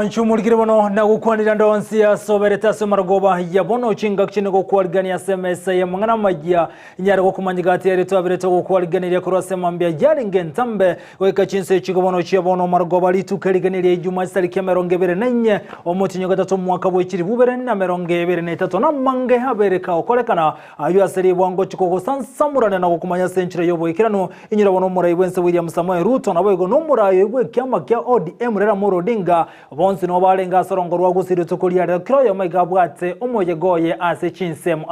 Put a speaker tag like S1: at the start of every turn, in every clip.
S1: Mwanchumulgire bono na gukwanira ndonsi ya sobereta semarogoba ya bono chinga kine gukwarigania SMS ya mangana majya nyara gokumanyigati ya reto abireto gukwarigania kurose mambya yari ngentambe weka chinse chigobono chia bono marogoba litukeriganira ijuma sariki ya 24 omutinyo gatatu mwaka bwekiri bubere na 23 na mange habereka okolekana ayo aseri bwango chikoko sansamurana na gukumanya senchire yobo ikirano inyira bono murai wense William Samuel Ruto na bwego no murai we kyama kya ODM rera murodinga bonsi no balenga sorongo rwa Gusii tukuliya kroyo mega bwate omoye goye ase chinsem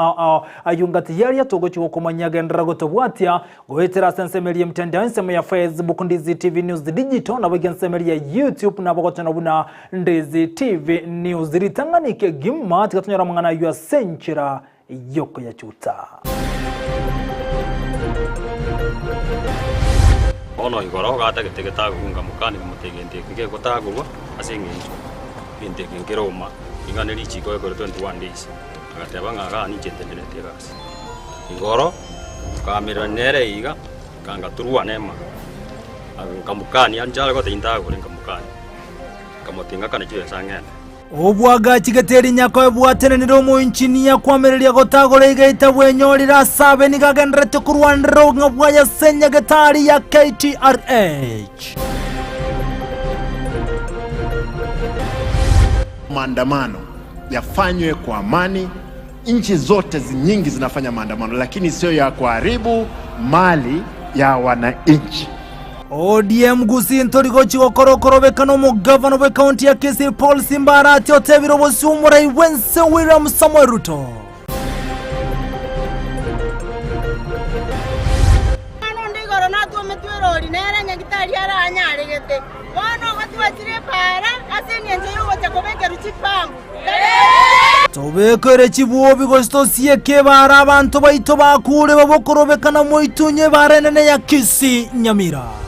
S1: ayungati yari yatogo chikokomanya gendera gotobwatia gohetera sensemeli mtendanse ya Facebook Ndizi TV News Digital na bwensemeli ya YouTube na bogotana buna Ndizi TV News ritanganike gimma tikatunyara mangana yu senchira yoko ya chuta
S2: ono igoro gata getegeta gunga mukani mutegende ngeke gotagurwa asengenjo binte ngeroma inganeri chiko ekore 21 days agateba ngaga ni chentenere tegas igoro kamera nere iga kanga turua nema kamukani anjala gote intago kamukani kamotinga kana chiwe sangene
S1: obwaga kigateri nyako bwatenenero mu inchini ya kwamereria gotagore igaita bwenyorira sabe nigagendrete kurwaniro ngabwa ya senya gatari ya KTRH.
S3: Maandamano yafanywe kwa amani. Nchi zote nyingi zinafanya maandamano, lakini sio ya kuharibu mali ya wananchi.
S1: ODM Gusii ntorigo chikokorokoro mu governor we county ya Kisii Paul Simbarati otebiro bosumurai wense William Samuel Ruto.
S4: Ano ndigoro natwo metwero linere ngitari ara anyaregete. Bono batwatire para asenyenje yugo chakobeke ruchipangu.
S1: Tobekere chibuobi gostosie ke bara abantu baito bakure babokorobekana mu itunye barenene ya Kisii Nyamira.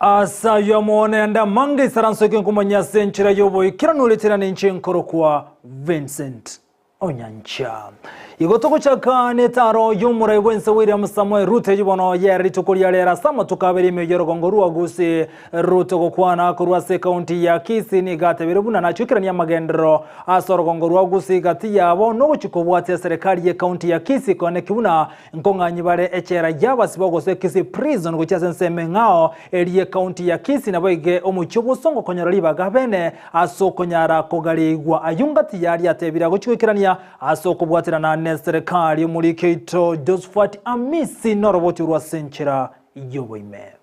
S1: Asa yamone anda mange saransoke kumanya senchira yobo ikiranulitira n'inchenkoro kwa Vincent Onyancha. Igotoko chaka netaro yumurai wense William Samuel Ruto yibono yeri tukuliya lera sama tukabiri meyorogongo ruwa Gusii Ruto gokwana kurwase county ya Kisii ni gatebirubuna na chukirania magendero asorogongo ruwa Gusii gati yabo no chikobwate serikali ye county ya Kisii kone kibuna nkonganyi bare echera yaba sibogose Kisii prison guchase nseme ngao eliye county ya Kisii na boige omuchubu songo konyara libaga bene asokonyara kogaligwa ayungati yari atebira guchukirania asokobwatira na serikali muri Keito Josephat Amisi noroboti rwa senchira yoboime.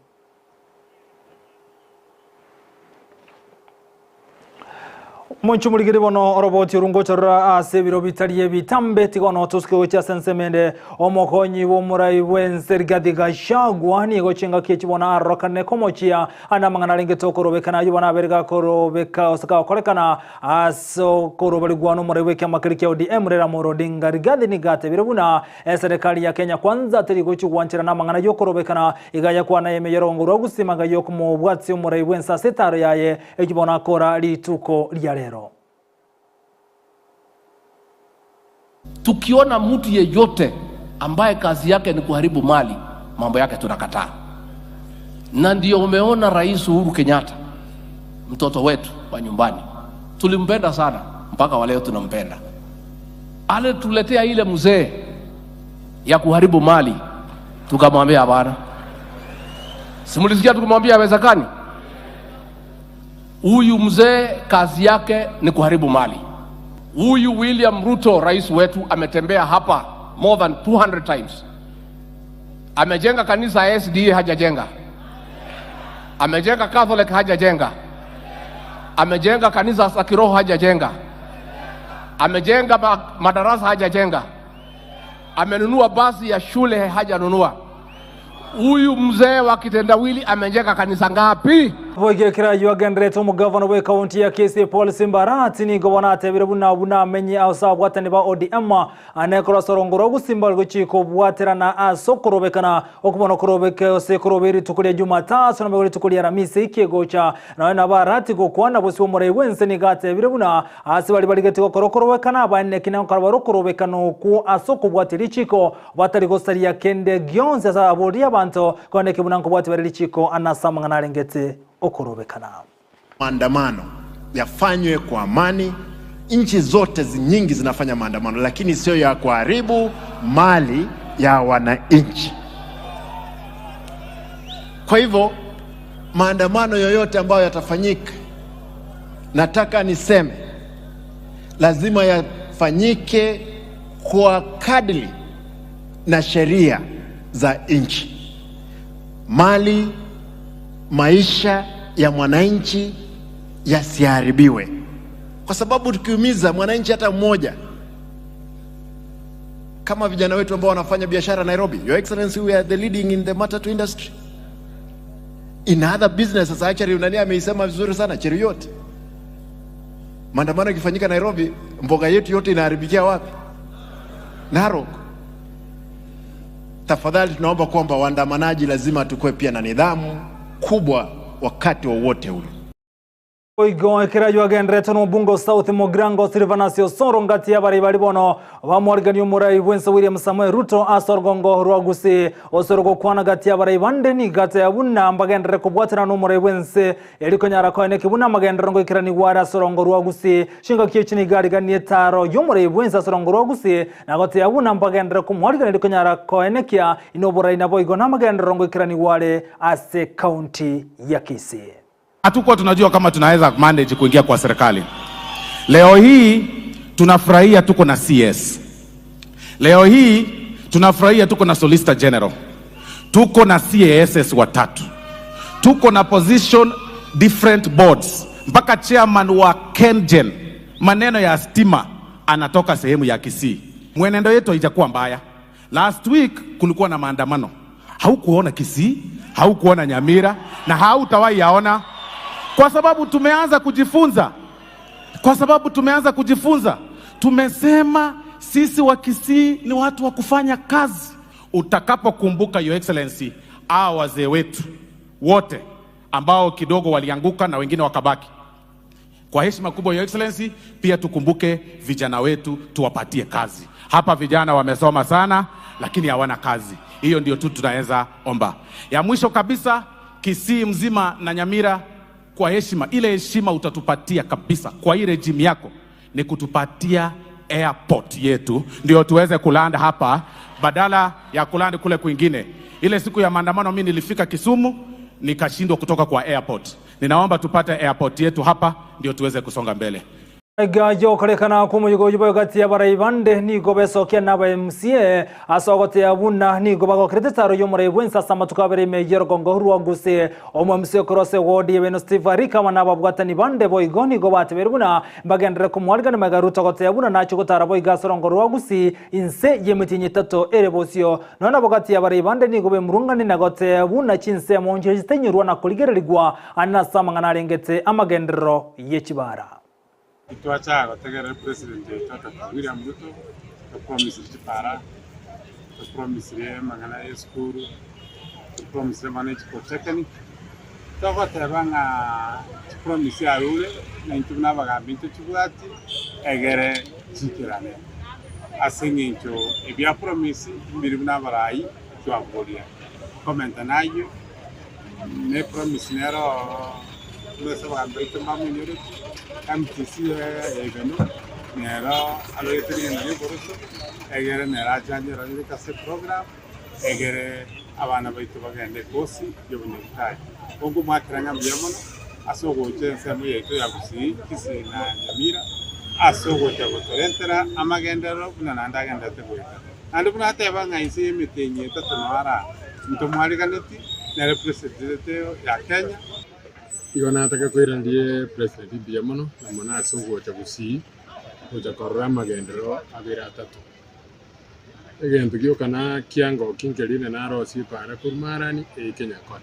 S1: Mwanchumulgire bono oroboti rungochora asebiro bitariye bitambe tigono tuske wecha sensemende omokonyi wo murai wense Rigathi Gachagua ni gochenga kechibona arokane komochia anamangana lengetokorobekana yubona berga korobeka osaka kolekana aso korobaligwano murai weke makirike ODM rera murodinga Rigathi nigate birubuna serikali ya Kenya kwanza teri gochugwanchira namangana yokorobekana igaya kwa na yemeyerongo gusimaga yokumo bwatsi murai wensa setaro yaye ejibona kora lituko lyale.
S5: Tukiona mtu yeyote ambaye kazi yake ni kuharibu mali, mambo yake tunakataa. Na ndio umeona Rais Uhuru Kenyatta, mtoto wetu wa nyumbani, tulimpenda sana mpaka wa leo tunampenda. Ale tuletea ile mzee ya kuharibu mali, tukamwambia bwana. Simulisikia tukamwambia hawezekani. Huyu mzee kazi yake ni kuharibu mali. Huyu William Ruto rais wetu ametembea hapa more than 200 times. Amejenga kanisa ya SDA hajajenga. Amejenga Catholic hajajenga. Amejenga kanisa za kiroho hajajenga. Amejenga madarasa hajajenga. Amenunua basi ya shule hajanunua. Huyu mzee wa kitendawili amejenga kanisa ngapi?
S1: Boige kira yuagendere to mugavana we county ya Kisii Paul Simbarati ni gobana tebire buna menye ausa bwatani ba ODM anekora sorongoro gusimba guchiko bwaterana asokorobekana okubona korobeke se koroberi tukulia Jumatatu na bari tukulia Ramisi ikigocha na barati gokwana bosi omure wense ni gate bire buna asibali baligeti gokorobekana abanne kina korobekano ku asokobwatiri chiko batari gosaria kende gyonze za abodi abantu kone kibunanko bwatiri chiko anasama ngarengete okorobekana.
S3: Maandamano yafanywe kwa amani. Nchi zote nyingi zinafanya maandamano, lakini sio ya kuharibu mali ya wananchi. Kwa hivyo maandamano yoyote ambayo yatafanyika, nataka niseme lazima yafanyike kwa kadri na sheria za nchi. Mali, maisha ya mwananchi yasiharibiwe, kwa sababu tukiumiza mwananchi hata mmoja, kama vijana wetu ambao wanafanya biashara Nairobi. Your Excellency, we are the leading in the matatu industry. In other businesses actually, unani ameisema vizuri sana Cheruiyot. Maandamano yakifanyika Nairobi, mboga yetu yote inaharibikia wapi? Narok. Tafadhali tunaomba kwamba waandamanaji lazima tukue pia na nidhamu kubwa wakati wowote ule.
S1: Oigo ekiraju agendere tono bungo South Mogrango Silvanasio Soro ngati abari balibono bamorgani umurai Vincent William Samuel Ruto asorgongo rwa Gusii osorogo kwana gati abari bande ni gati abunna mbagendere kubwatira no umurai Vincent elikonyara ko eneke buna magendere ngo ikirani wara sorongo rwa Gusii shinga kichini gari gani taro yumurai Vincent sorongo rwa Gusii na gati abunna mbagendere kumorgani elikonyara ko enekia inobora inaboigo na magendere ngo ikirani wale ase county ya Kisii.
S6: Hatukuwa tunajua kama tunaweza manage kuingia kwa serikali. Leo hii tunafurahia tuko na CS. Leo hii tunafurahia tuko na Solicitor General. Tuko na CASS watatu. Tuko na position different boards. Mpaka chairman wa KenGen, maneno ya stima, anatoka sehemu ya Kisii. Mwenendo yetu haijakuwa mbaya. Last week kulikuwa na maandamano. Haukuona Kisii, haukuona Nyamira, na hautawahi yaona. Kwa sababu tumeanza kujifunza. Tumesema sisi wa Kisii ni watu wa kufanya kazi. Utakapokumbuka Your Excellency, wazee wetu wote ambao kidogo walianguka na wengine wakabaki, kwa heshima kubwa Your Excellency, pia tukumbuke vijana wetu, tuwapatie kazi. Hapa vijana wamesoma sana lakini hawana kazi. Hiyo ndio tu tunaweza omba. Ya mwisho kabisa, Kisii mzima na Nyamira, kwa heshima, ile heshima utatupatia kabisa kwa hii regime yako ni kutupatia airport yetu ndio tuweze kulanda hapa badala ya kulanda kule kwingine. Ile siku ya maandamano mimi nilifika Kisumu nikashindwa kutoka kwa airport. Ninaomba tupate airport yetu hapa ndio tuweze kusonga mbele.
S1: Gajo kolekana kumujugo jubo gati abarai bande ni gobeso kena ba MCA asogote abuna ni gobago kreditaro yomore Vincent samatukabere mejero gongo rwa Gusii omo MCA krose wodi beno Steve Rika manaba bwatani bande boygoni gobate beruna bagendere kumwalga magaruto gote abuna nacho gotara boy gasorongo rwa Gusii inse yemutinyi tato erebosio nona bogati abarai bande ni gobe murungani nagote abuna chinse monje zitenyurwa na kuligererigwa anasama nganarengete amagendero yechibara.
S7: Ituacha gotegera president William Ruto promise chipara promise mangana school promise manage polytechnic togo tebanga promise arule na intuna baga bintu chibati egere chikirane asingincho ebya promise mbiribuna barai twabolia komenta nayo ne promise nero Mesa bagambaito mamunyo MTC Eyemo nero aloyeteri ngani boroso egere nera janje rani kase program egere abana baito bagende Gusii yobunekai ongo makranga byamono asogoje nsemu yeto ya Gusii Kisii na Nyamira asogoje gotorentera amagendero kuna nandagenda tegoita andi kuna teba ngaisi emitenye tatonara ntomwali kanoti na representative ya Kenya.
S8: Igo nataka kwira ndiye president Eyemo na mwana asogoje Gusii oja korra magendero abira atatu egento gyo kana kiango kinkerine naro si para kurmarani Kenya kon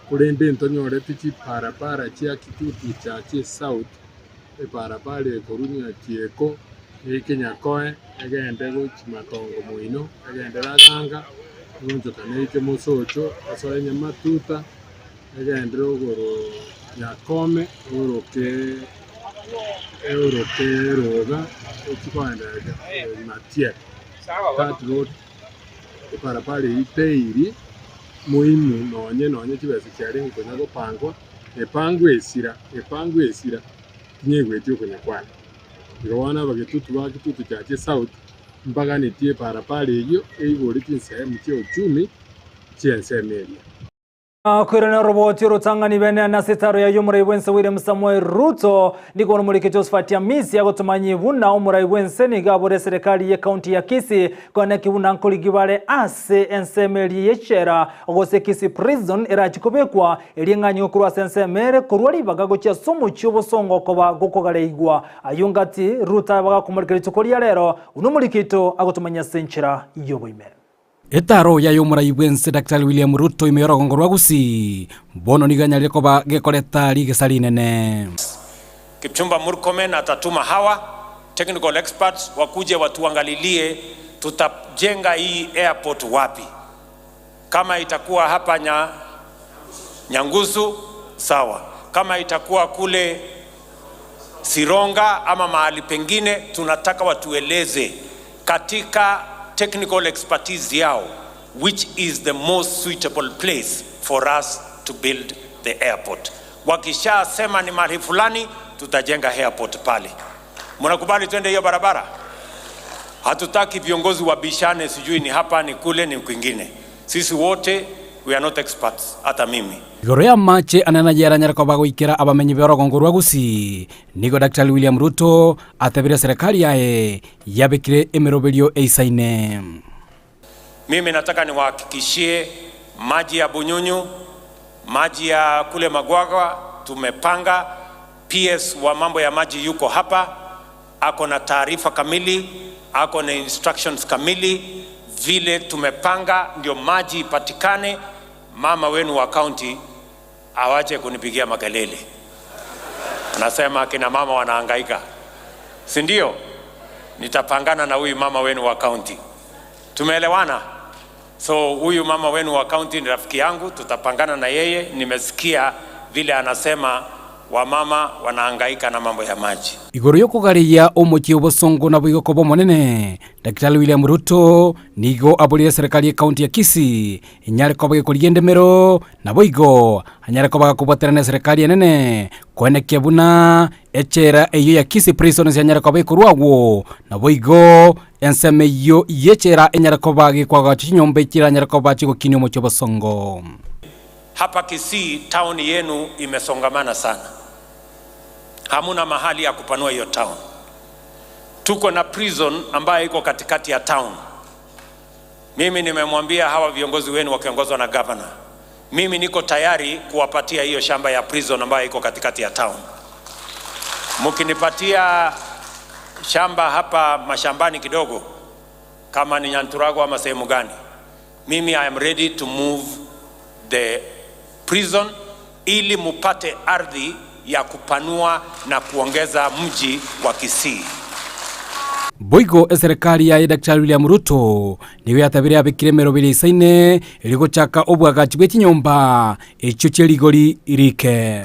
S8: kurende ntonyore tichi parapara chia kitutu cha chi south parapara korunya chieko Kenyakoe egende gochimatongo muino egende ratanga gonjokana ike musocho asoe nyamatuta egende ogoro Nyakome oroke roga ochikwanda matie that road parapara iteiri muimu nonye chibese cyari ngonya gopangwa epangwe esira nyegwetyo kunyakwana Rwana bagitutu bagitutu cha south mpaka nitie parapara iyo eigori tinsehemu cha uchumi chiensemeria
S1: kwirana roboti rutangani bene na sitaro ya yumurai wense William Samuel Ruto ndiko nomulike Josephat Amisi agotumanyi buna umurai wense ni gabore serikali ya county ya Kisii kone kibuna nkoligibale ase ensemeri yechera ogose Kisii prison erachikobekwa elinganyo kurwa sensemere kurwali bagagocha somo cyobosongo koba gukogaleigwa ayungati Ruto bagakumurikira itukoria rero unomulikito agotumanya senchera yoboime Etaro ya yomurai wense Dr. William Ruto imeyorogongo rwa Gusii bono niganyalire koba gekoreta ligesali nene
S9: Kipchumba Murkomen atatuma hawa technical experts wakuje watuangalilie tutajenga hii airport wapi. Kama itakuwa hapa Nyangusu sawa, kama itakuwa kule Sironga ama mahali pengine, tunataka watueleze katika technical expertise yao which is the most suitable place for us to build the airport. Wakisha sema ni mahali fulani tutajenga airport pale. Mnakubali twende hiyo barabara? Hatutaki viongozi wabishane sijui ni hapa ni kule ni kwingine. Sisi wote we are not experts, hata mimi.
S1: Igoro ya mache ananajera nyarako bagoikira abamenyi borogongo rwa Gusii nigo Dr. William Ruto atabira serikali yae yabekire emeroberio eisaine.
S9: Mimi nataka niwahakikishie maji ya Bunyunyu, maji ya kule Magwagwa tumepanga. PS wa mambo ya maji yuko hapa, ako na taarifa kamili, ako na instructions kamili vile tumepanga ndio maji ipatikane. Mama wenu wa county awache kunipigia makelele, anasema kina mama wanahangaika, si ndio? Nitapangana na huyu mama wenu wa county, tumeelewana? So huyu mama wenu wa county ni rafiki yangu, tutapangana na yeye. Nimesikia vile anasema wamama wanahangaika na mambo ya maji.
S1: Igoro yo kugaria omochi obosongo na bwigo kobo monene Dr. William Ruto nigo abulire serikali ya county ya Kisii inyare koba kuligendemero na bwigo anyare koba kuboterana serikali ya nene kwenekia buna echera eyo ya Kisii prison anyare koba kurwago na bwigo ensemeyo yechera enyare koba gikwaga chinyombe chira anyare koba chigokini omochi obosongo.
S9: Hapa Kisii town yenu imesongamana sana. Hamuna mahali ya kupanua hiyo town. Tuko na prison ambayo iko katikati ya town. Mimi nimemwambia hawa viongozi wenu wakiongozwa na governor, mimi niko tayari kuwapatia hiyo shamba ya prison ambayo iko katikati ya town. Mkinipatia shamba hapa mashambani kidogo kama ni Nyanturago ama sehemu gani, mimi I am ready to move the prison ili mupate ardhi ya kupanua na kuongeza mji wa Kisii.
S1: Boigo serikali ya Dr. William Ruto niwe yatabire abikire merobiri isaine iliko chaka obwagachi bw'ekinyomba echo cheligori irike.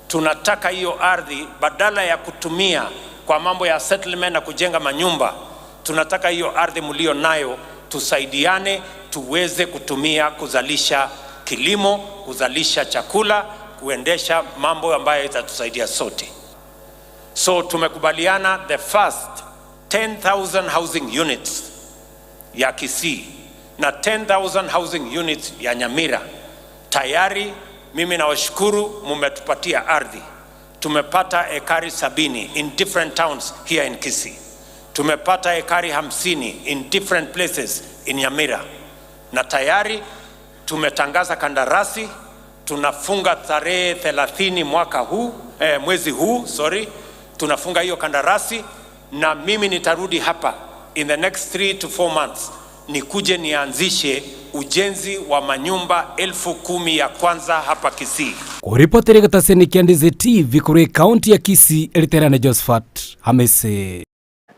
S9: Tunataka hiyo ardhi badala ya kutumia kwa mambo ya settlement na kujenga manyumba, tunataka hiyo ardhi mlio nayo tusaidiane tuweze kutumia kuzalisha kilimo, kuzalisha chakula, kuendesha mambo ambayo itatusaidia sote. So tumekubaliana the first 10,000 housing units ya Kisii na 10,000 housing units ya Nyamira. Tayari mimi nawashukuru mumetupatia ardhi. Tumepata ekari 70 in different towns here in Kisii. Tumepata ekari 50 in different places in Nyamira. Na tayari tumetangaza kandarasi, tunafunga tarehe 30 mwezi huu, tunafunga hiyo kandarasi, na mimi nitarudi hapa in the next 3 to 4 months nikuje nianzishe ujenzi wa manyumba 10,000 ya kwanza hapa Kisii.
S10: Kuripoti Rigataseni Ndizi TV kuri kaunti ya Kisii, Eliterane Josephat Hamese.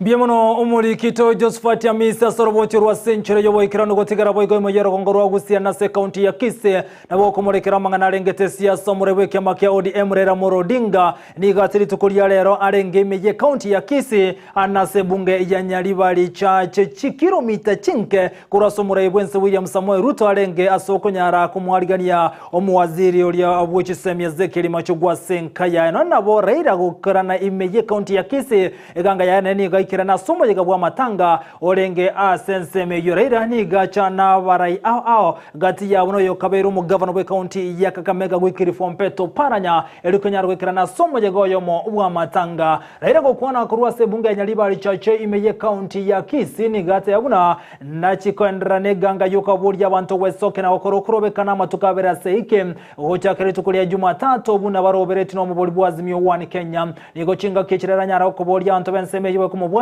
S1: Biamono umurikito Josephat Hamese soroboche rwa century yoboikirano gotigara boigo imojero kongorwa Gusii na se kaunti ya Kisii nabo komorekera mangana rengete siasa murewe kema kya ODM rera Morodinga ni gatiri tukuria rero arenge meje kaunti ya Kisii anase bunge ya Nyaribari chache kilomita chinke kuraso murewe Vincent William Samuel Ruto arenge asoko nyara kumwarigania omuwaziri olia abwechisemya zekeri machugwa senkaya nabo reira gukorana imeje kaunti ya Kisii eganga yana ni ikirana somo yegabwa matanga orenge asenseme yoreira ni gacha na barai ao gati ya uno yokabero mu governor we county ya Kakamega gwikiri fompeto paranya elikonyaro ikirana somo yegoyo mo bwa matanga reira gokwana kurwa se bunge ya Nyaribari chache imeye county ya Kisii ni gati ya buna na chikoendera neganga yokaburya abantu wesoke na okorokorobekana matukabera seike ocha tukulia Jumatatu buna barobereti no mubolibwa Azimio 1 Kenya nigo chinga kechirera nyara okuborya abantu benseme yewe kumubwatsya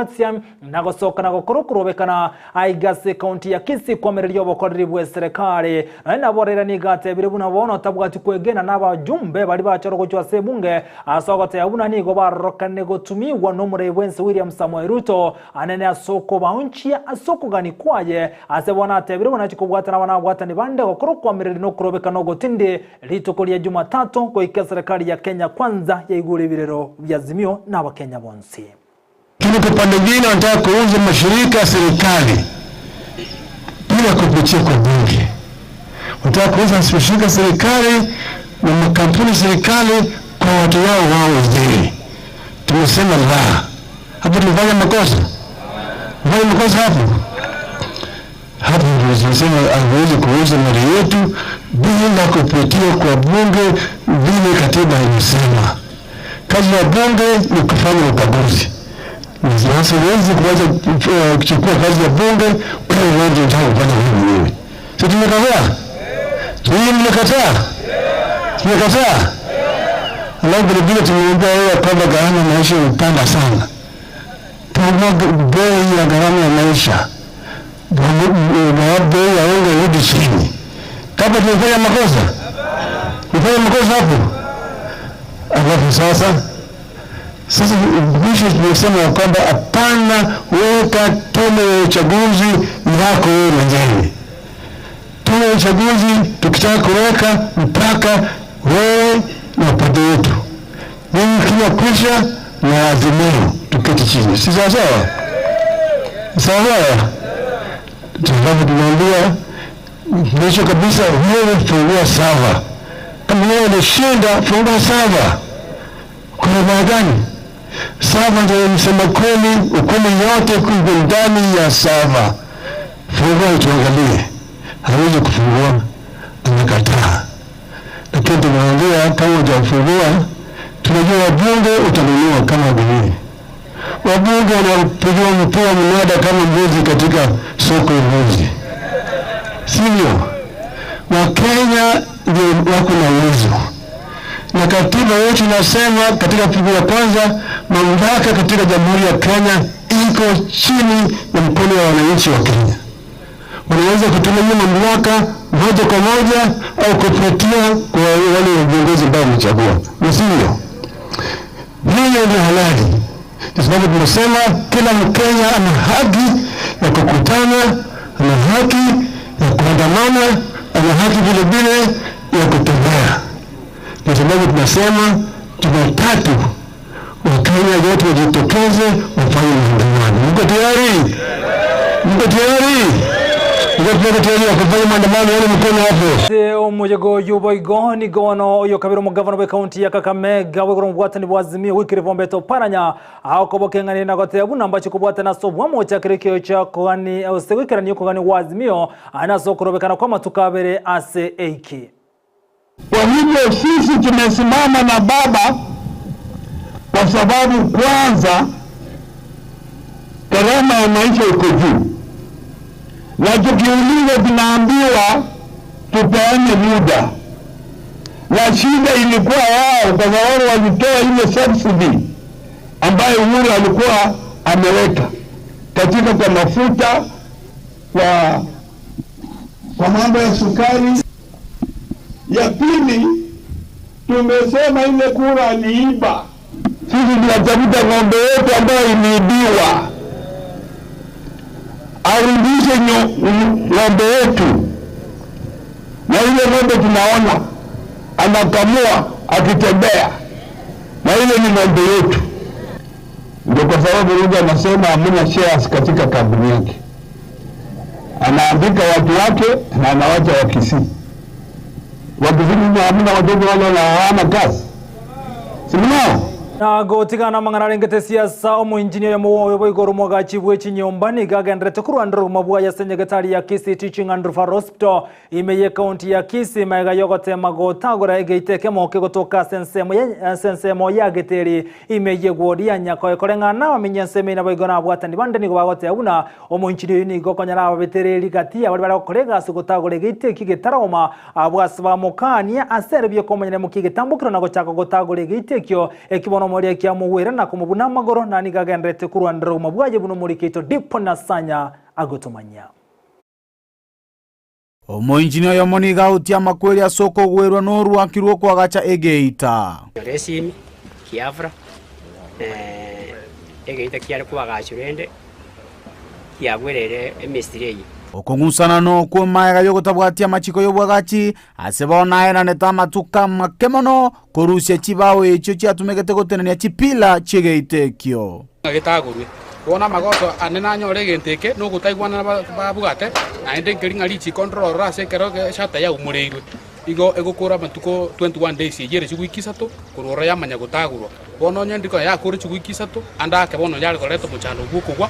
S1: nagosoka nagokorokobekana aigase county ya Kisii kwamereryo bokoriri bwe serikali na borera ni gate biribuna bono tabwati kwegena n'abajumbe bali bachoro gochwa sebunge asogote yabuna nigo barokane gotumiwa no murewe Vincent William Samuel Ruto anene asoko baunchi asoko gani kwaye asebona tebiribuna chikubwata na bana ni bande gokorokwamereri no kurobekana gotinde litukulia Jumatatu kwa serikali ya Kenya kwanza ya igure birero bya Azimio na Wakenya bonsi.
S11: Kwa pande nyingine wanataka kuuza mashirika ya serikali bila kupitia kwa bunge. Wanataka kuuza mashirika ya serikali na makampuni serikali kwa watu wao wenyewe. Tumesema la. Hapo tulifanya makosa. Tulifanya makosa hapo. Hapo tunasema hawezi kuuza mali yetu bila kupitia kwa bunge vile katiba inasema. Kazi ya bunge ni kufanya ukaguzi. Sasa huwezi kuanza kuchukua kazi ya bunge wewe unataka kufanya wewe. Sisi tumekataa. Tumekataa. Alafu vile tumeomba wewe kwamba gharama ya maisha imepanda sana. Tunaomba bei ya gharama ya maisha. Bei ya unga irudi chini. Kama tumefanya makosa hapo. Alafu sasa bisho tumesema kwamba hapana weka tume ya uchaguzi yako wewe mwenyewe. Tume ya uchaguzi tukitaka kuweka mpaka wewe na pande yetu. Mimi kila kwisha na Azimio tuketi chini. Si sawa? Tunaambia mwisho kabisa wewe fungua sawa. Kama wewe unashinda fungua sawa. Kuna maana gani? Sava ndio msema ukweli yote kuko ndani ya sava. Fungua tuangalie. Hawezi kufungua, anakataa. Lakini tunaangalia kama hujafungua, tunajua wabunge utanunua kama bidii. Wabunge wanapigiwa mpira mnada kama mbuzi katika soko la mbuzi. Sivyo? Wakenya ndio wako na uwezo. Na katiba yetu inasema katika fungu la kwanza mamlaka katika Jamhuri ya Kenya iko chini ya mkono wa wananchi wa Kenya. Wanaweza kutumia mamlaka moja kwa moja au kupitia kwa wale viongozi ambao wamechagua. Sivyo? Hiyo ni halali. Kwa sababu tunasema kila Mkenya ana haki ya kukutana, ana haki ya kuandamana, ana haki vile vile ya kutembea. Kwa sababu tunasema Jumatatu Wakenya wote wajitokeze wafanye maandamano. Mko tayari? Kufanya maandamano yale mkono hapo.
S1: Se omujego yuboigo ni gono yo kabiro mu governor we county ya Kakamega we goromwatani bwazimio wikiri vombeto paranya aho kobokengani na gote buna ambacho kubwata na sobwa mo chakirikyo cha kogani au sewikirani yo kogani wazimio anaso kurobekana kwa matukabere ase eiki.
S11: Kwa hivyo sisi tumesimama na baba kwa sababu kwanza gharama ya maisha iko juu. Na tukiuliza tunaambiwa tupeane muda. Na shida ilikuwa wao kwa sababu walitoa ile subsidy ambayo Uhuru alikuwa ameweka katika kwa mafuta, kwa kwa mambo ya sukari. Ya pili, tumesema ile kura ni iba. Sisi tunatafuta ng'ombe yetu ambayo imeibiwa, arudishe ng'ombe yetu. Na ile ng'ombe tunaona anakamua akitembea, na ile ni ng'ombe yetu. Ndio kwa sababu Ruto anasema hamna shares katika kampuni yake. Anaandika watu wake na anawacha wa Kisii. Wa Kisii hamna watoto wale hawana kazi. Simnao.
S1: Na gotigana mangana rengete siasa omu engineer mo igoro mwaga chibwe chinyomba ni gagendrete kurwandro mabwa ya senyegetari ya Kisii Teaching and Referral Hospital imeye county ya Kisii maiga yogote magotagora egeiteke moke gotoka sensemo ya geteri imeye gwodi ya nyako ekorengana wamenyense na baigona abwatani bande ni gobagote abuna omu engineer ni gokonyara ababetereri gatia bali bakorega sugotagora egeiteke getaroma abwasaba mokania aserbye komanyene mukigetambukira na gochaka gotagora egeitekyo ekibono moria kia muwera na kumubuna magoro na nigagendrete kurwandro mabwaje buno murikito dipo na sanya agotomanya.
S12: Omo engineer yo moniga utia makweli ya soko gwerwa noru akirwo kwa gacha egeita.
S13: Resimi kiafra egeita kiare kwa gachurende kiagwerere emistiri.
S12: Okongusana no kwa maega yogotabwatia machiko yobwagachi asebona ena netama tuka makemono korusia chibao echo chiatumegete gotenania chipila chigeitekyo
S14: agitagurwe wona magoto anena nyore genteke no gutaigwana babugate na ende ngiringa richi control rase kero shata ya umureirwe igo egokora matuko 21 days yere chigwikisatu kurora yamanya gutagurwa bono nyandiko ya kore chigwikisatu anda ke bono yale koleto muchando gukugwa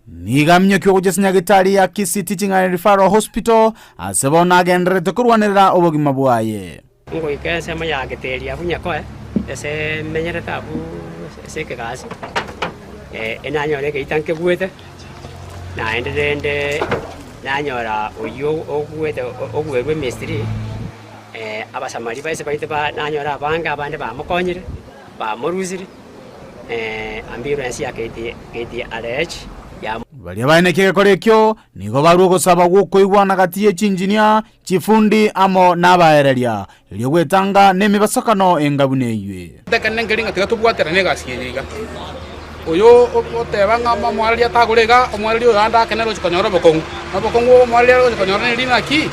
S12: nigamnyo kyo kujesinya gitari ya Kisii Teaching and Referral Hospital asebona agendrete kurwanira obogima bwaye
S13: ngo ikese ma ya giteri abunya ko ese menyere tabu ese kegasi enanyore ke itanke buete na endende nanyora oyo ogwete ogwegwe mistri abasamari baise baite ba nanyora abanga abande bamukonyire bamuruzire ambulance ya kiti RH ya
S12: bali abainekeke korekyo nigo barugo gusaba guko igwana gati ye engineer chifundi amo nabaereria ilio gwetanga nemibasakano engabuneywe
S14: tekane ngeringa tigatubwatera negasiyiga oyo otebanga mwali atagurega omwali oyo anda kenero chikonyora bokongu nabokongu omwali chikonyora ni naki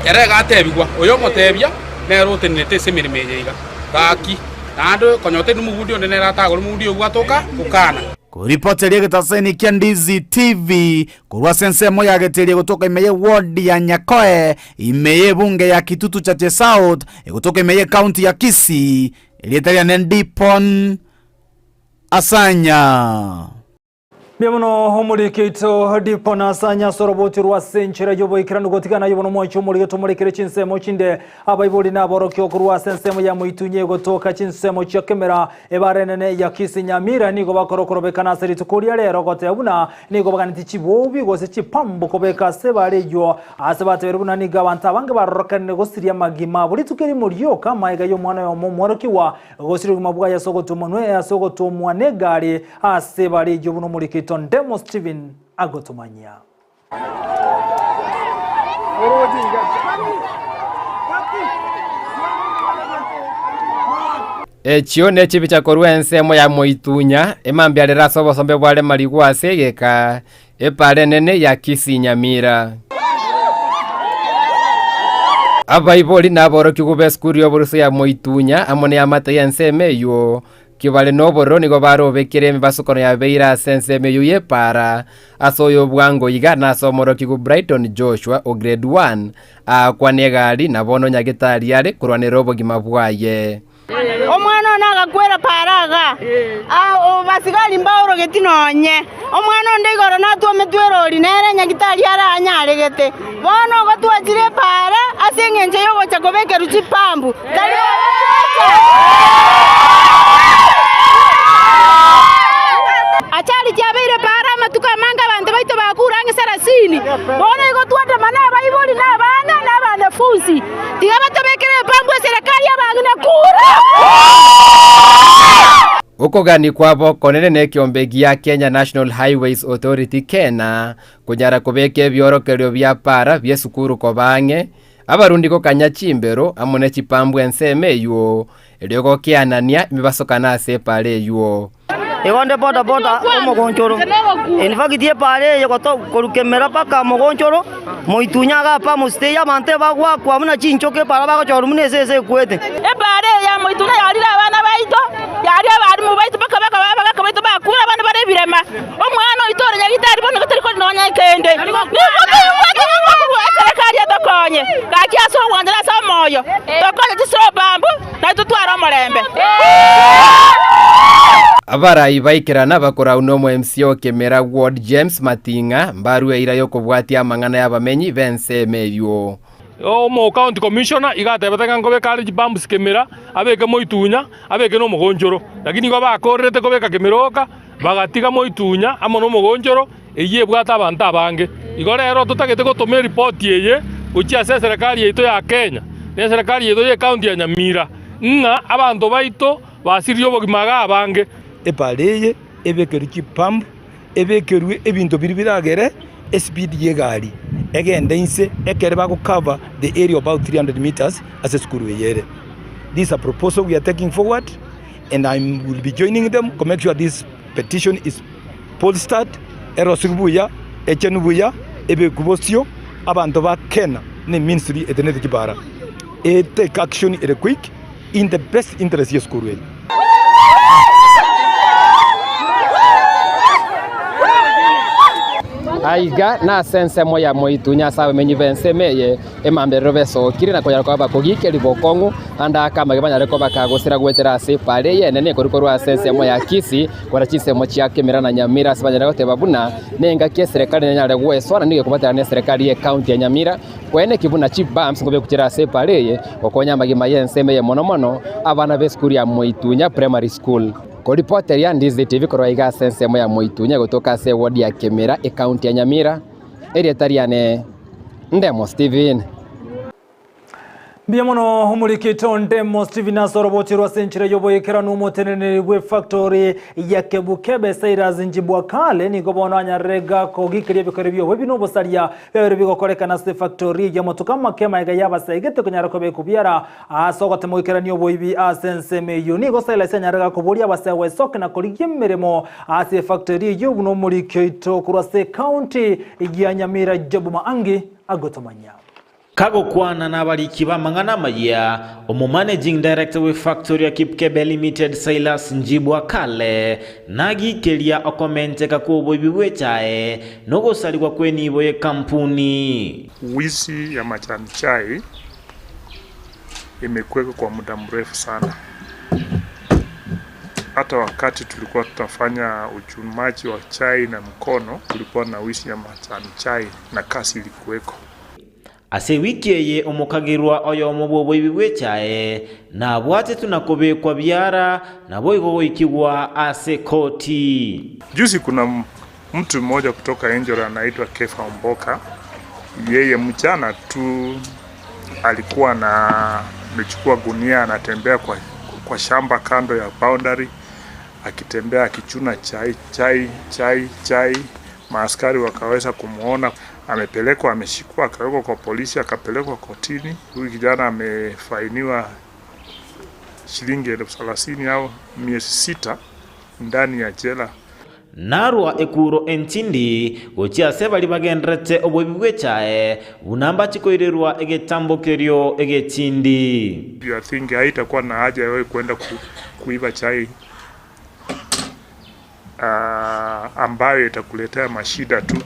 S14: erega atebigwa oyo motebia nero tenete semirimeyiga gaki nando konyote numugudio ndenera ataguru mugudio gwatoka ukana
S12: kuripoteria gitaseni kia Ndizi TV kurwa sensemo ya geteria kutoka imeye ward ya Nyakoe imeye bunge ya Kitutu Chache South kutoka imeye county ya Kisii ilietaria nendipon asanya
S1: Biamono homurikito dipo na sanya soroboti rwa senchira yobo ikirano gotigana yobono mwacho muri geto muri kire chinsemo chinde abayiboli na borokyo kurwa sensemo ya muitunye gotoka chinsemo cha kamera ebarenene ya Kisii Nyamira nigo bakorokorobekana seri tukuria rero gote abuna nigo baganiti chibobi gose chipambo kobeka sebarejo asebate rubuna niga banta bange barokane gosiria magima buri tukeri muriyo kama ega yo mwana yo momorokiwa gosiri mabwa ya sogoto monwe ya sogoto mwanegari asebarejo buno muri Demo Steven agotomanya.
S15: Echio ne chibicha korwa ensemo ya Moitunya emambiarera sobo sombe bwale marigwa segeka epare nene ya Kisii Nyamira. Abaiboli na boroki kubeskurio buruso ya Moitunya amone ya mata ya enseme yo kibale noboro nigo barobekire mibasukono ya beira senseme yuye para asoyo bwango igana somoro kigu Brighton Joshua o grade 1 kwa negali na bono nyagitari yare kurwane robo gimabwaye
S4: omwana nagakwera paraga basigari mbauro getinonye omwana ndigoro natwo metwerori nere nyagitari aranyaregete bono gotwachire para asengenje yogo chakobeke ruchi pambu achali chabire para matuka manga bantu baito bakurange sarasini bono igo twata mana baiboli na bana fusi tiga batobekere pambu serikali abagina kura
S15: ukogani kwabo konene kiombe gia Kenya National Highways Authority Kena kunyara kubeke byorokerio bya para bya sukuru kobange abarundi ko kanya chimbero amone chipambu enseme yuo elioko kianania imibasokana ase pale yuo
S16: Egonde boda omogonchoro enfagitie pale yokoto korukemera paka mogonchoro moitunyaga pa musteya mante bagwa kwa muna chinchoke para bagochoro munese kwete
S4: pale ya moitunya yarira abana baito yari abari mu baito baka baito bakura abana bare birema omwana itore nyagitari bono gatari ko nonya kende serikali atokonye kakiaso wandira sa moyo tokonye tisro bambu na tutwara omorembe
S15: Abarai baikirana bakora unomo MCO Kemera Ward James Matinga mbaru eira yokobwatia amang'ana y'abamenyi bense meyo
S17: Omo county commissioner igatebetanga ngobe kali bambus Kemera abeke moitunya abeke no mogonjoro lakini go bakorete kobeka Kemeroka bagatiga moitunya amo no mogonjoro eye bwata abantu abange igo rero tutagete gotome report yeye uchi serikali yeito ya Kenya ne serikali yeito ya county ya Nyamira nga abantu baito basirio bogimaga abange
S18: epareye ebekeru chipambu ebekeru ebintu biribiragere speed yegari egende inse ekere bago cover the area about 300 meters as a school yere. This is a proposal we are taking forward and I will be joining them to make sure this petition is posted erosigubuya echenubuya ebekubosio abantu ba Kenya ne ministry etenete kibara take action quick in the best interest of school.
S15: Aiga na sense moya moitunya sabe menyi bense meye emambero beso kiri na koyara kwa bakogike libokongu anda kama gebanya reko bakagosira gwetera se pale ye nene korikorwa sense moya Kisii kwa chise mochi yake mirana Nyamira sibanya gote babuna nenga ke serikali nyanyale gwesona nige kubatana ne serikali ye county ya Nyamira kwene kibuna chip bumps ngobe kuchira se pale ye okonya magima yense meye mono abana beskuri ya moitunya primary school. Kwa ripoti ya Ndizi TV kwa iga sense moya moitunya kutoka se ward ya Kemera county ya Nyamira area tariane Ndemo Steven
S1: Biamono humurikito Ndemo Steven asorobotirwa senchire yoboyekera n'umutenene we factory ya Kebukebe Saira zinjibwa kale ni gobono anyarega kogikiriye bikorebyo we bino bosaria bere bigokoreka na se factory ya motuka makema iga yabasegete kunyara kobe kubyara asogote moyekera niyo boyibi asense meyo ni gosela senyarega kuburia basewe soke na koligemeremo ase factory yo buno murikito kurase county ya Nyamira Jobuma Angi agotomanya
S19: Kago kwana na abaliki bamang'ana Amayia omu managing director we factory ya Kebukebe Limited Silas Njibwa kale nagikeria okomenteka kubo ibiwechae nogosalirwa kwenibo ye kampuni.
S20: Wizi ya majani chai imekuweka kwa muda mrefu sana. Hata wakati tulikuwa tutafanya uchumaji wa chai na mkono kulikuwa na wizi ya majani chai na kasi ilikuweko.
S19: Ase wikeye omukagirwa oyo mubobo ibiwechae na bwate tunakobekwa byara na boigo ikigwa ase koti.
S20: Juzi kuna mtu mmoja kutoka Enjora anaitwa Kefa Mboka. Yeye mchana tu alikuwa na amechukua gunia anatembea kwa shamba kando ya boundary akitembea akichuna chai. Maaskari wakaweza kumuona amepelekwa ameshikwa akawekwa kwa polisi akapelekwa kotini. Huyu kijana amefainiwa shilingi 30,000 au miezi 6 ndani ya jela.
S19: Narwa ekuro entindi gochia sebali bagendrete obwebwechae unamba chikoirerwa egetambokerio egetindi.
S20: I think haitakuwa na haja wewe kwenda kuiba chai ambayo itakuletea mashida tu.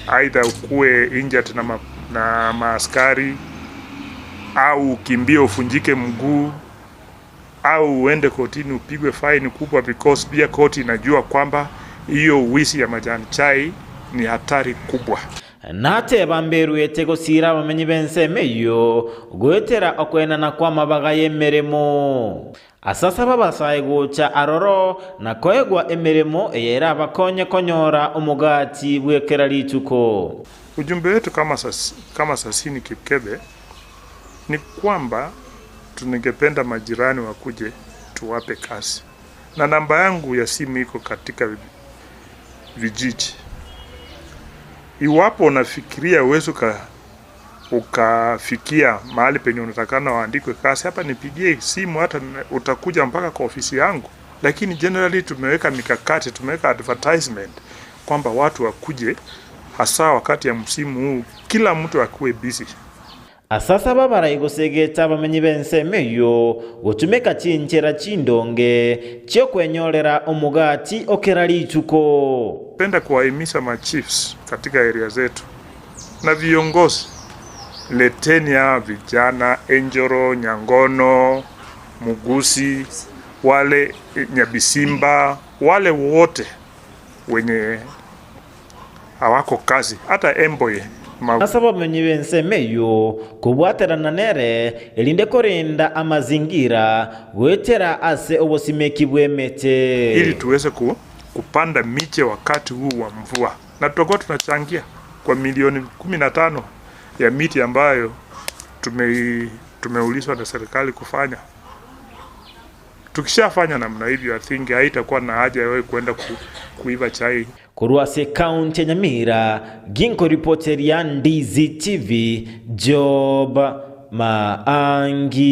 S20: Aidha ukue injured na maaskari au ukimbie ufunjike mguu au uende kotini upigwe fine kubwa because pia koti inajua kwamba hiyo wizi ya majani chai ni hatari kubwa.
S19: Nate bamberu etego sira bamenyi bense meyo gwetera okwena na kwa mabaga yemeremo asasa babasaye gocha aroro na koegwa emeremo eyera bakonye konyora umugati bwekera lichuko.
S20: Ujumbe wetu kama sasini Kebukebe ni kwamba tuningependa majirani wakuje tuwape kazi. na namba yangu ya simu iko katika vijiji. Iwapo unafikiria uwezo ukafikia mahali penye unatakana waandikwe kazi, hapa nipigie simu, hata utakuja mpaka kwa ofisi yangu. Lakini generally tumeweka mikakati, tumeweka advertisement kwamba watu wakuje, hasa wakati ya msimu huu, kila mtu akuwe busy.
S19: Asasa babara igusegeta bamenyi bensemeyo gutumeka chinchera chindonge cyo kwenyorera omugati okerali tuko.
S20: Penda kuwahimiza ma chiefs katika area zetu na viongozi, leteni ya vijana Enjoro, Nyangono, Gusii, wale Nyabisimba, wale wote wenye hawako kazi, hata Emboye.
S19: Asaba bamenyi bensemeyo kubwaterana nere elinde korinda amazingira wetera ase obosimeki bwemete
S20: ili tuweze kupanda miche wakati huu wa mvua, na tutakuwa tunachangia kwa milioni 15 ya miti ambayo tumeulizwa na serikali kufanya. Tukishafanya namna hivyo, I think haitakuwa na haja ya wewe kwenda kuiba chai.
S19: Kuruase County ya Nyamira, ginko reporter ya Ndizi TV, Job Maangi.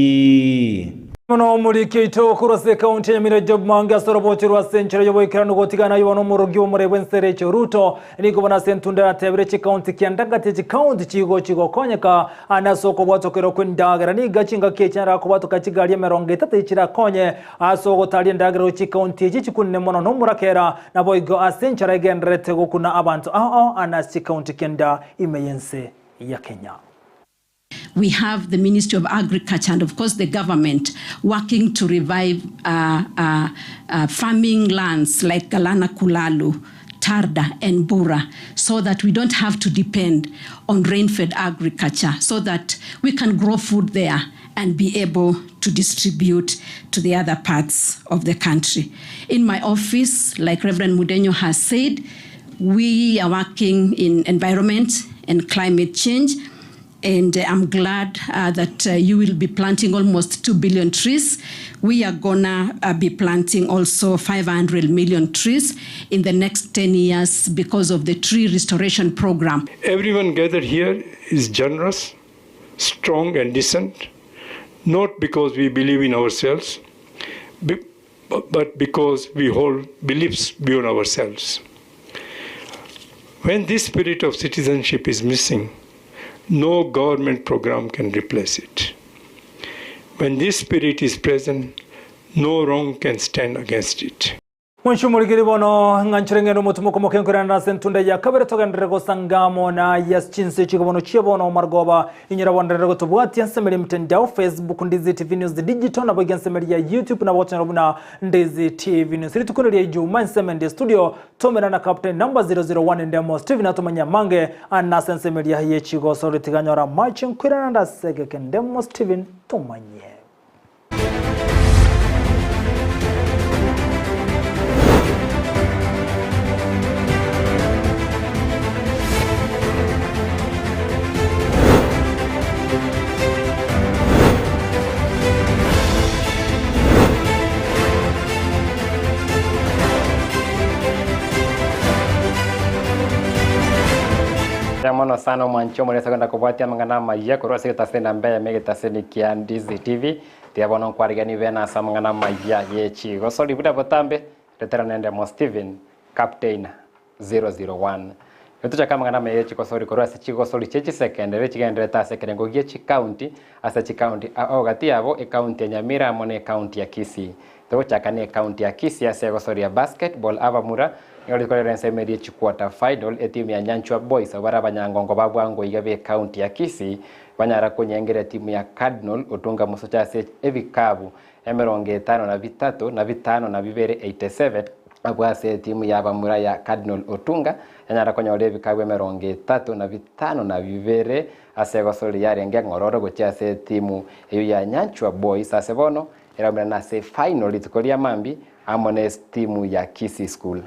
S1: Muno muri kito kurase County ya Nyamira, Job Maangi asoroboti rwa centre yoboikirana gotigana yibano murugi umurebwe nsereche Ruto niko bana sentunda atebere chi county kyandagate chi county chigo konyeka anasoko bwatokero kwendagara ni gachinga kechara ko batoka kigali merongeta chira konye asoko tali ndagara chi county chi kunne mono no murakera na boigo asenchara genrete gukuna abantu anasi county kenda imeyense ya Kenya.
S21: We have the Ministry of Agriculture and, of course, the government working to revive farming lands like Galana Kulalu, Tarda, and Bura, so that we don't have to depend on rain-fed agriculture, so that we can grow food there and be able to distribute to the other parts of the country. In my office, like Reverend Mudenyo has said, we are working in environment and climate change. And I'm glad that you will be planting almost 2 billion trees. We are gonna be planting also 500 million trees in the next 10 years because of the tree restoration program.
S22: Everyone gathered here is generous, strong and decent, not because we believe in ourselves, but because we hold beliefs beyond ourselves. When this spirit of citizenship is missing, no government program can replace it. When this spirit is present, no wrong can stand against it.
S1: Mwenshumurigiri bono nganchirengeno mutumuko mokenkurana sentunda ya kabere toganderego sangamo na yaschinse chigobono chiebono margoba inyira wanderego tubwati yansemeli mtandao Facebook Ndizi TV News digital na bogansemeli ya YouTube na watchana buna Ndizi TV News ritukuneli ya Juma nsemende studio tomera na captain number 001 ndemo Steve na tomanya mange anasensemeli ya yechigo sori tiganyora marching kwirana nda segeke ndemo Steven tomanye.
S15: Mono sana mwancho mwele sekonda kubatia mangana Amayia kurwa sekita mbaya megita Kia Ndizi TV tia bono kwarigani vena sa mangana Amayia yechi gosoli buda botambe retera nende mo Steven captain 001 yoto chaka mangana meyechi kosori kurwa se chigo soli chechi secondary chigendre ta sekengo yechi county asa chi county ogati yabo e county ya Nyamira mone county ya Kisii to chaka ne county ya Kisii asa gosori ya basketball avamura ngoli ko rense media chi quarter final etimu ya Onyancha boys abara banyangongo babwango igabe county ya Kisii banyara kunyengera timu ya Cardinal utunga musocha se evikabu emeronge 5 na 3 na 5 na 87 abwase timu ya bamura ya Cardinal utunga yanyara konyore evikabu emeronge 3 na 5 na 2 asego soli yarenge ngororo gocha se timu ya Onyancha boys asebono era na se final itukolia mambi amone timu ya Kisii school.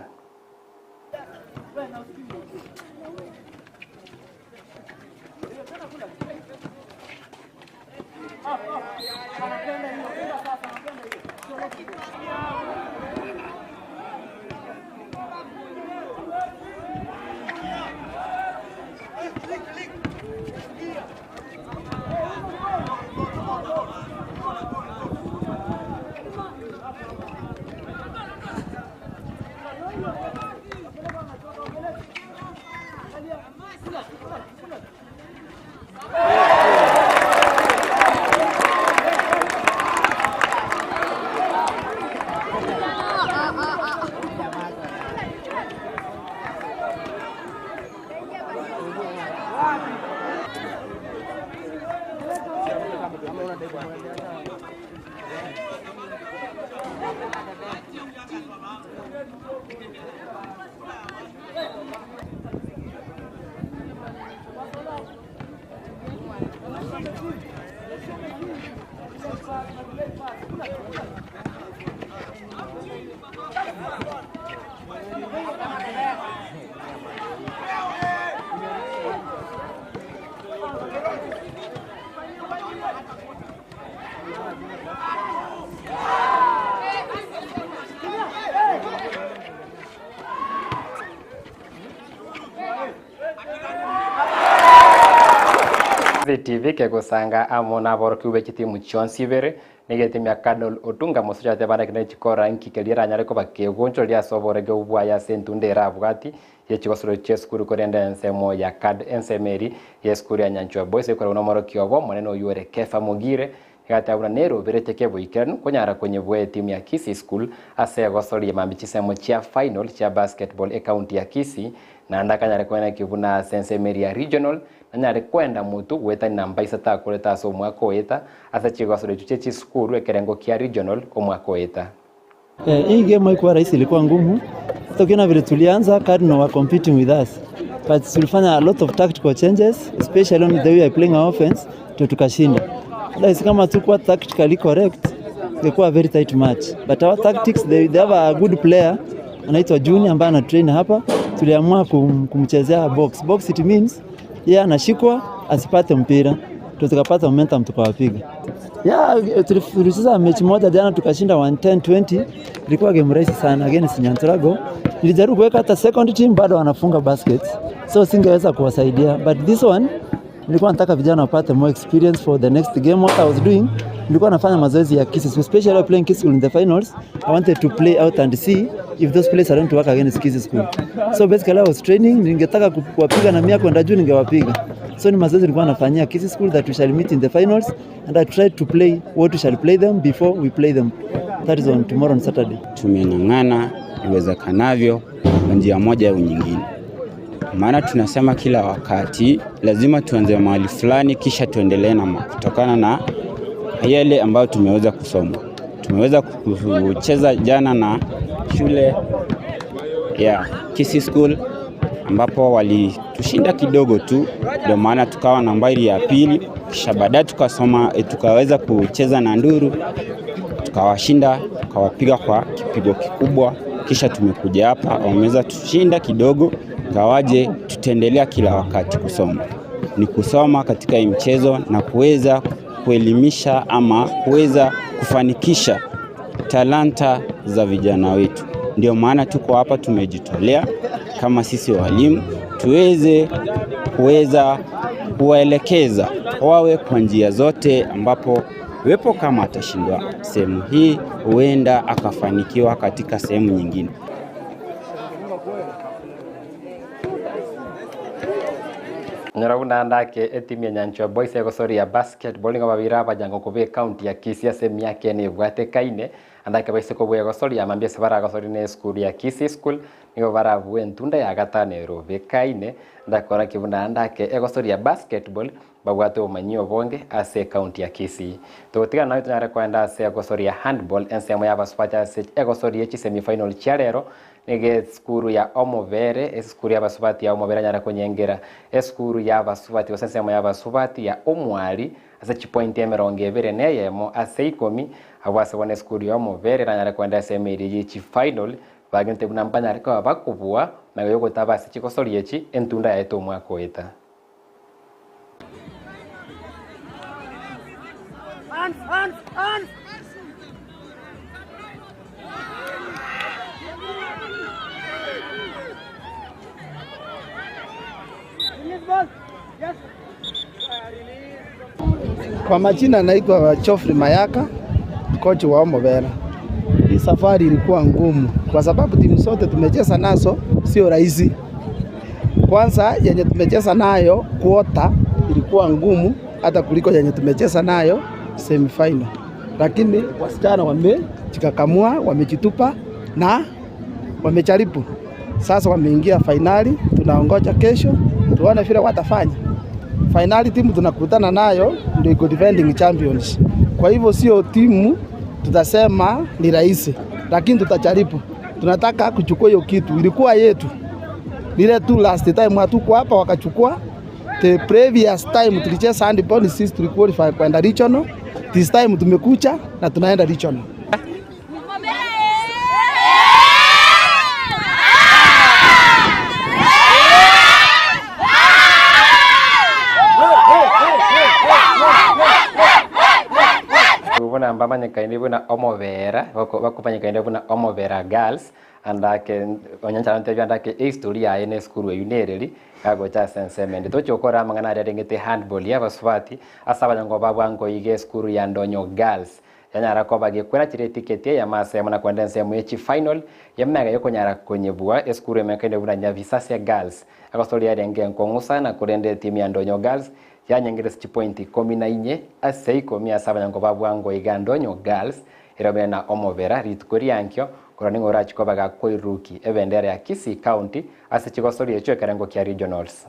S15: TV ke gusanga amona bor kube kitimu chonsibere nigetimya Kadol Otunga musoja tebana kine chikora nkikeliera nyare ko bakegoncho lya sobore ge ubwa ya sentundera bwati ye chikosoro cheskuru korenda ensemo ya kad ensemeri yeskuru ya nyanchwa boys ko no moro kyobo moneno yore kefa mogire gata una nero berete kebo ikern konyara kwenye bwe timu ya Kisii School ase gosori mambichisemo chia final chia basketball e county ya Kisii na ndakanyare kwena kibuna ensemeri ya regional nanyare kwenda mutu gweta namba isata kuleta so mwako weta asa chigosoro chuchechi school ekerengo kia regional omwako weta.
S2: Hii game haikuwa rahisi, ilikuwa ngumu. Tukiona vile tulianza, Cardinal were competing with us. But tulifanya a lot of tactical changes, especially on the way we playing our offense, tukashinda. Like kama tukua tactically correct, ilikuwa very tight match. But our tactics, they have a good player, anaitwa Junior ambaye ana train hapa. Tuliamua kumchezea box. Box it means yeye anashikwa asipate mpira. Tukapata momentum tukawapiga. Tulicheza mechi moja jana tukashinda 110-20. Ilikuwa game rahisi sana against Nyantrago. Nilijaribu kuweka hata second team bado wanafunga baskets. So singeweza kuwasaidia. But this one nilikuwa nataka vijana wapate more experience for the next game. What I was doing, nilikuwa nafanya mazoezi ya Kisii, especially playing Kisii in the finals. I wanted to play out and see if those players are going to work against Kisii School. So basically I was training, ningetaka kuwapiga na mia kwenda juu ningewapiga. So ni mazoezi nilikuwa nafanyia Kisii School that we shall meet in the finals, and I tried to play what we shall play them before we play them. That is on tomorrow on Saturday.
S5: Tumeng'ang'ana iwezekanavyo kwa njia moja au nyingine. Maana tunasema kila wakati lazima tuanze mahali fulani kisha tuendelee na kutokana na yale ambayo tumeweza kusoma. Tumeweza kucheza jana na shule ya Kisii School ambapo walitushinda kidogo tu, ndio maana tukawa nambari ya pili, kisha baadaye tukaweza kucheza na Nduru tukawashinda, tukawapiga kwa kipigo kikubwa, kisha tumekuja hapa wameweza tushinda kidogo. Kawaje tutaendelea kila wakati kusoma. Ni kusoma katika hii mchezo na kuweza kuelimisha ama kuweza kufanikisha talanta za vijana wetu. Ndio maana tuko hapa, tumejitolea kama sisi walimu kuweza kuwaelekeza wawe kwa njia zote, ambapo wepo kama atashindwa sehemu hii huenda akafanikiwa katika sehemu nyingine.
S15: Nyarabuna ndake etimia Nyanchwa boys egosori ya basketball ngo babira bajango kube county ya Kisii semi yake ni bwate kaine andake baise ko bwe egosori ya mambia sebara egosori ne school ya Kisii School ngo bara bwe ntunda ya gatanero be kaine ndakora kibunda ndake egosori ya basketball babwate omanyo bonge ase county ya Kisii to tiga na itanyare kwenda ase egosori ya handball ensemo ya basupata ase egosori ya semi final chiarero nige skuru ya Omovere skuru ya basubati ya Omovere nyara konyengera skuru ya basubati osensemo ya basubati ya Omwali asa chipoint emeronge vere ne Eyemo ase 10 abwase wone skuru ya Omovere nyara kwenda semeri yichi final bagente bunampanya ariko bakubua na yogo tabase chikosori yechi entunda ya eto mwako eta
S4: Hands.
S23: Kwa majina naitwa Chofri Mayaka, coach wa Omovere. Hii safari ilikuwa ngumu kwa sababu timu zote tumecheza nazo sio rahisi. Kwanza yenye tumecheza nayo quarter ilikuwa ngumu hata kuliko yenye tumecheza nayo semi final. Lakini wasichana wamejikakamua, wamejitupa na wamejaribu. Sasa wameingia finali, tunaongoja kesho tuone vile watafanya. Finali timu tunakutana nayo ndio iko defending champions. Kwa hivyo sio timu tutasema ni rahisi, lakini tutajaribu. Tunataka kuchukua hiyo kitu, ilikuwa yetu. Ile tu last time hatuko hapa wakachukua. The previous time tulicheza handball, sisi tuliqualify kwenda regional. This time tumekucha na tunaenda regional.
S15: Buna mbamanya kainde buna Omobera bakupanya kainde buna Omobera girls andake Onyancha antebya andake historia ya ene skuru yunereri kago cha sensemende to chokora mangana ya ngete handball ya baswati asaba ngo babwango ige skuru ya Ndonyo girls yanyara ko bage kwera chire tiketi ya masa muna kwenda nsemu echi final yamnaga yoko nyara konyebua skuru emekainde buna Nyavisasya girls akostori ya renge nkongusa na kurende timu ya Ndonyo girls yanyengere 14 ase 17 ngo babwango iga Ndonyo girls irabena na Omobera ritukuri yankyo korani ngora chikoba ga koiruki ebendera ya Kisii County ase chigosori echo karengo kya regionals.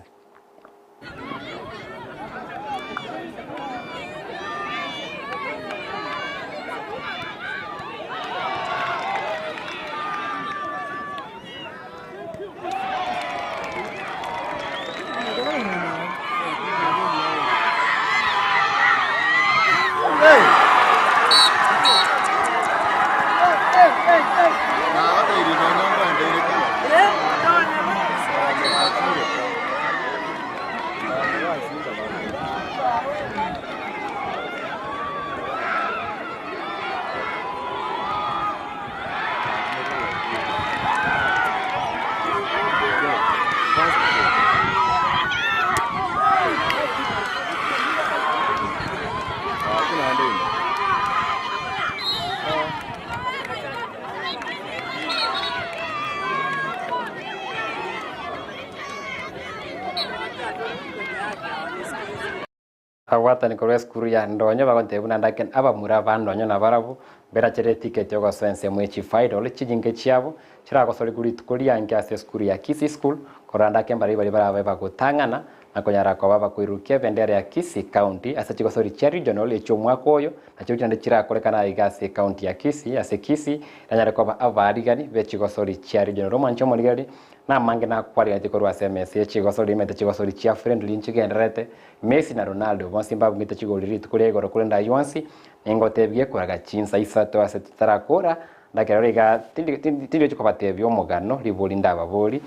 S15: Awata ni kore skuru ya Ndonyo bagonte buna ndaken aba murava Ndonyo na barabu bera chere ticket yo goswense mwechi final chijinge chiabo chira gosori kuri tukuri yange ase skuru ya Kisii school koranda kembari bari baraba bagutangana na konyara kwa baba kuirukia bendera ya Kisii County ase chigosori cha regional echo mwako oyo na cyo cyande chira korekana igase county ya Kisii ase Kisii nanyara kwa avarigani be chigosori cha regional romancho morigari na mange na kwari ati korwa SMS chigosori mete chigosori cha friendly nchigenderete Messi na Ronaldo bonsimba ngite chigoliri tukure goro kurenda yuansi ingotebye kuraga chinsa isato ase tarakora ndakerorega tindi chikobatebye omugano libolinda ababoli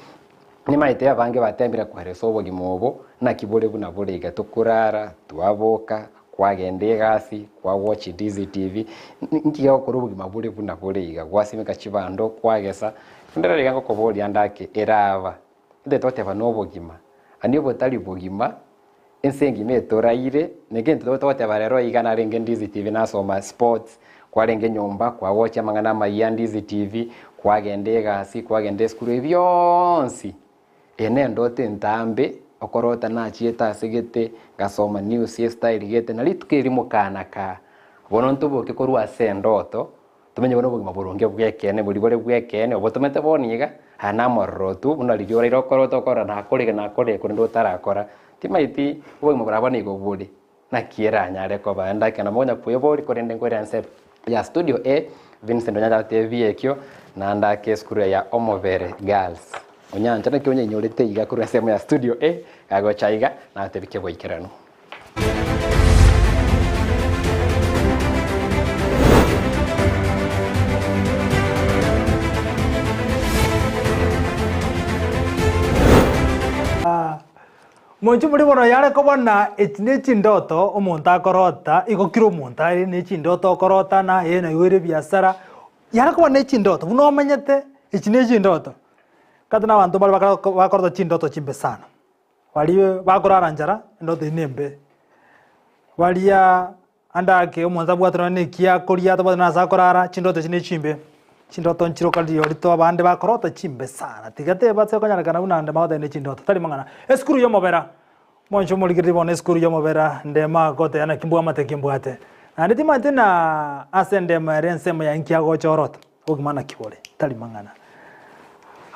S15: ni maite abange batembira kwareso obogimobo na kibole buna borega tukurara twaboka kwagende gasi kwa watch Ndizi TV nkiyo korobogima bole buna borega gwasimika chibando kwagesa ndararega ngo koboli andake erava inde toteba nobogima anibo tali bogima ensengi metoraire negento toteba rero igana renge Ndizi TV nasoma sports kwarenge nyomba kwa watch amangana Amayia Ndizi TV kwagende gasi kwagende skuru byonsi ene ndote ntambe okorota na chieta segete gasoma news style gete na litukiri mukanaka bono ntubuke korwa sendoto tumenye bono bugima burunge bwekene buri bore bwekene obotomete boniga hana morrotu buna ligyora irokorota okora na kore kundo tarakora timaiti ubugima burabona igoburi na kiera nyare ko banda kana monya kuyobori korende ngore ansep ya studio A Vincent Onyancha TV ekyo na ndake skuru ya Omobere girls Onyancha na kionye nyorete iga kuri sema ya studio gago chaiga na tebike boikerano
S1: Monju muri bono yare kobona etine ndoto omuntu akorota igokiro omuntu ari ne ndoto korota na na yore biasara yare kobona ndoto buno omenyete etine ndoto kadana abantu bali bakorota chindoto chimbe sana wali bakorara njara ndoto inembe walia andake omuntu abwatana ne kia koria to bana zakorara chindoto chine chimbe chindoto nchiro kali yori to abande bakorota chimbe sana tigate batse konyana kana unande mawada ne chindoto tali mangana eskuru yo mobera monjo moligiri bona eskuru yo mobera ndema gote yana kimbwa mate kimbwate andi timate na asende marense mo yankia go chorota ogimana kibole tali mangana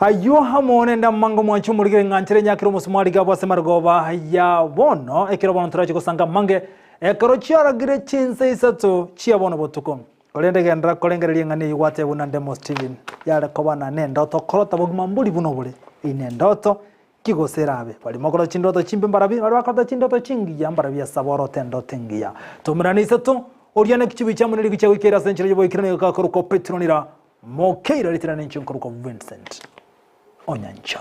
S1: hayo hamone nda mango mwanchu muligire nganchire nyakiro musumali gabo semargoba ya bono ekiro bono turaje kusanga mange ekoro chiaragire chinse isato chiabono botuko kolende gendra kolengereria ngani igwate buna demo Steven yale kobana nendoto korota bugima mbuli buno bule inendoto kigoserabe bali makoro chindoto chimbe mbarabi bali bakota chindoto chingi yambarabi saboro tendo tengia tumrani isato oriane kichibi chamuniri gicha wikera senchire boy kirane ka koruko petronira mokeira litirane nchonkoruko Vincent Onyancha.